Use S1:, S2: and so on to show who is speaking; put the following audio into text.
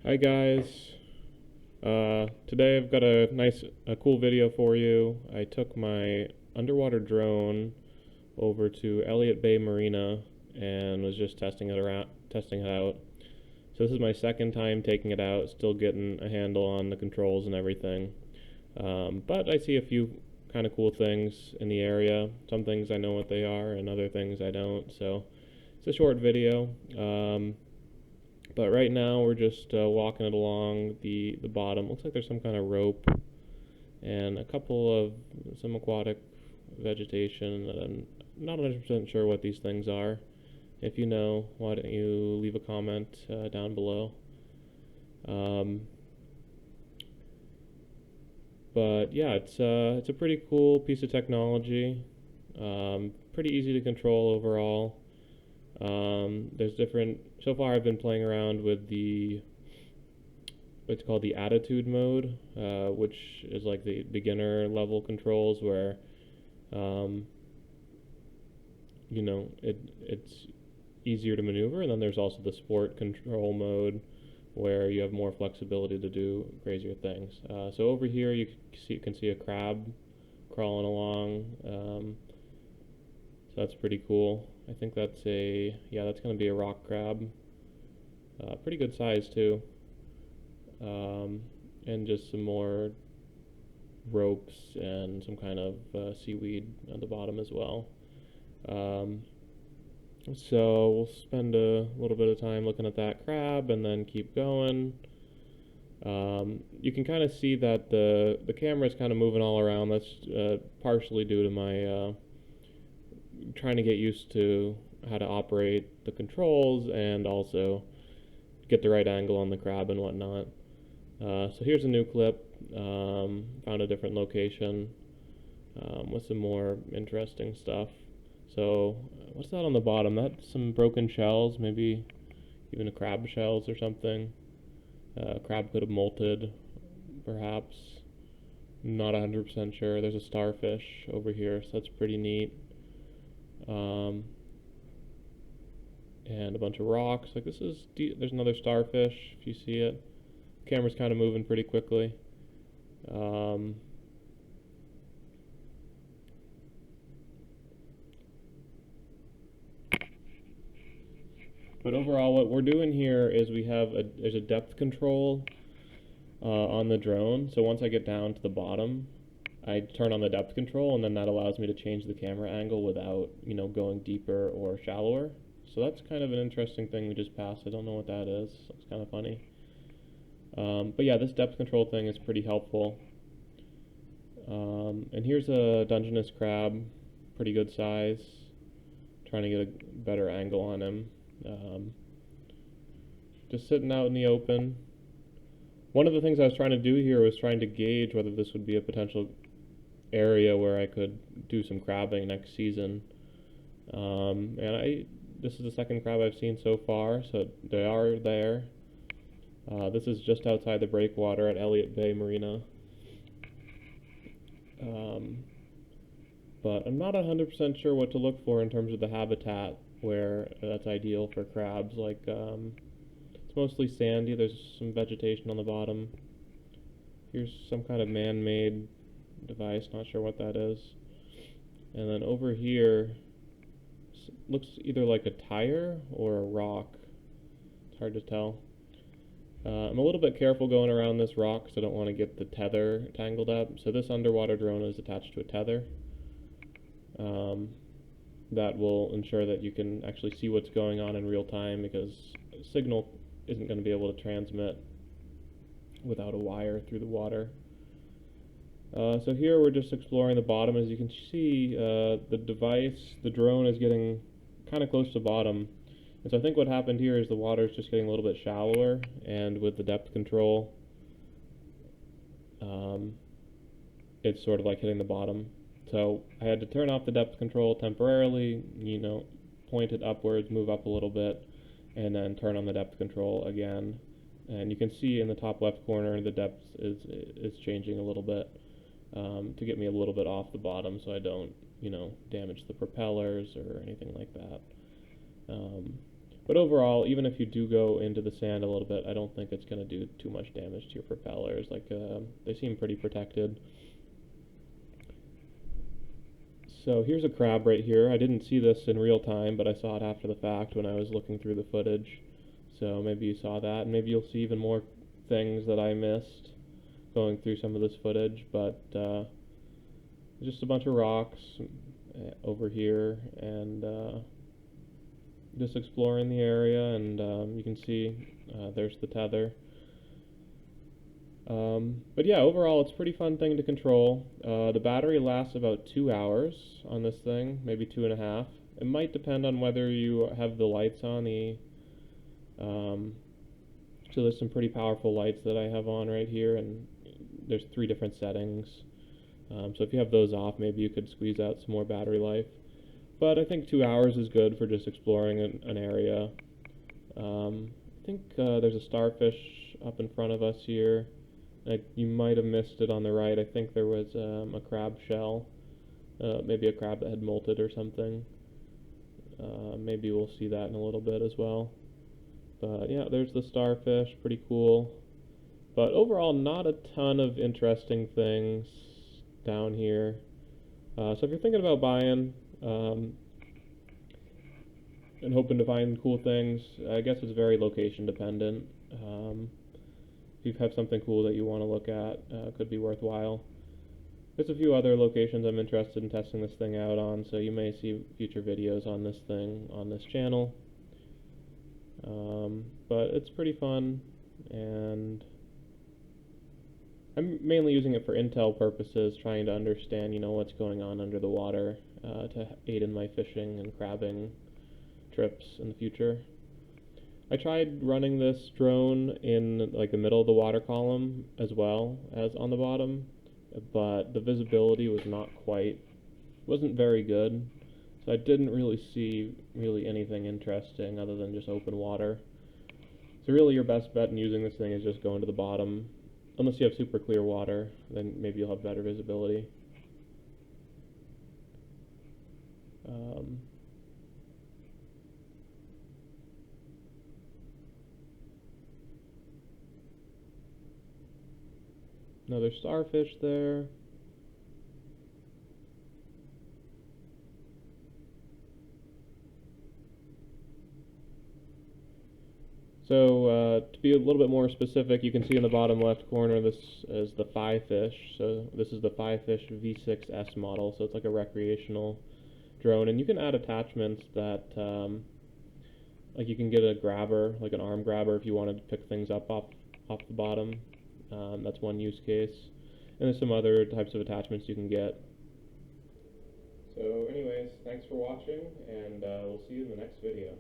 S1: Hi guys. Today I've got a cool video for you. I took my underwater drone over to Elliot Bay Marina and was just testing it out. So this is my second time taking it out, still getting a handle on the controls and everything. But I see a few kind of cool things in the area. Some things I know what they are, and other things I don't. So it's a short video. But right now we're just walking it along the bottom. Looks like there's some kind of rope and a couple of some aquatic vegetation that I'm not 100% sure what these things are. If you know, why don't you leave a comment down below. Um, but yeah, it's a pretty cool piece of technology. Pretty easy to control overall. There's different. So far, I've been playing around with what's called the attitude mode, which is like the beginner level controls where, um, it's easier to maneuver. And then there's also the sport control mode, where you have more flexibility to do crazier things. So over here, you can see a crab crawling along. So that's pretty cool. I think that's that's going to be a rock crab. Pretty good size too. And just some more ropes and some kind of seaweed at the bottom as well. Um, so we'll spend a little bit of time looking at that crab and then keep going. You can kind of see that the camera is kind of moving all around. That's partially due to my trying to get used to how to operate the controls and also get the right angle on the crab and whatnot. So here's a new clip. Found a different location with some more interesting stuff. So what's that on the bottom? That's some broken shells, maybe even a crab shells or something. Crab could have molted, perhaps. Not 100% sure. There's a starfish over here, so that's pretty neat. And a bunch of rocks. Like there's another starfish, if you see it. The camera's kind of moving pretty quickly. But overall, what we're doing here is there's a depth control on the drone. So once I get down to the bottom, I turn on the depth control, and then that allows me to change the camera angle without, going deeper or shallower. So that's kind of an interesting thing we just passed. I don't know what that is. It's kind of funny. But yeah, this depth control thing is pretty helpful. And here's a Dungeness crab, pretty good size. Trying to get a better angle on him. Just sitting out in the open. One of the things I was trying to do here was trying to gauge whether this would be a potential area where I could do some crabbing next season. This is the second crab I've seen so far, so they are there. This is just outside the breakwater at Elliot Bay Marina. But I'm not 100% sure what to look for in terms of the habitat where that's ideal for crabs. Like, it's mostly sandy. There's some vegetation on the bottom. Here's some kind of man-made device, not sure what that is. And then over here, looks either like a tire or a rock. It's hard to tell. I'm a little bit careful going around this rock because I don't want to get the tether tangled up. So this underwater drone is attached to a tether. That will ensure that you can actually see what's going on in real time, because signal isn't going to be able to transmit without a wire through the water. So here we're just exploring the bottom. As you can see, the drone is getting kind of close to the bottom. And so I think what happened here is the water is just getting a little bit shallower, and with the depth control, it's sort of like hitting the bottom. So I had to turn off the depth control temporarily, point it upwards, move up a little bit, and then turn on the depth control again. And you can see in the top left corner the depth is changing a little bit to get me a little bit off the bottom so I don't, damage the propellers or anything like that. But overall, even if you do go into the sand a little bit, I don't think it's going to do too much damage to your propellers. Like, they seem pretty protected. So here's a crab right here. I didn't see this in real time, but I saw it after the fact when I was looking through the footage. So maybe you saw that, and maybe you'll see even more things that I missed going through some of this footage. But just a bunch of rocks over here, and just exploring the area, and you can see there's the tether. But yeah, overall it's a pretty fun thing to control. The battery lasts about 2 hours on this thing, maybe 2.5. It might depend on whether you have the lights on. So there's some pretty powerful lights that I have on right here, and there's 3 different settings. So if you have those off, maybe you could squeeze out some more battery life. But I think 2 hours is good for just exploring an area. I think there's a starfish up in front of us here. You might have missed it on the right. I think there was a crab shell, maybe a crab that had molted or something. Maybe we'll see that in a little bit as well. But yeah, there's the starfish, pretty cool. But overall, not a ton of interesting things down here. So if you're thinking about buying and hoping to find cool things, I guess it's very location dependent. If you have something cool that you want to look at, could be worthwhile. There's a few other locations I'm interested in testing this thing out on, so you may see future videos on this thing on this channel. But it's pretty fun, and I'm mainly using it for intel purposes, trying to understand, what's going on under the water to aid in my fishing and crabbing trips in the future. I tried running this drone in like the middle of the water column as well as on the bottom, but the visibility wasn't very good, so I didn't really see anything interesting other than just open water. So really your best bet in using this thing is just going to the bottom, unless you have super clear water, then maybe you'll have better visibility. Another starfish there. So to be a little bit more specific, you can see in the bottom left corner this is the FiFish. So this is the FiFish V6S model, so it's like a recreational drone, and you can add attachments that like you can get a grabber, like an arm grabber, if you wanted to pick things up off the bottom. That's one use case, and there's some other types of attachments you can get. So anyways, thanks for watching, and we'll see you in the next video.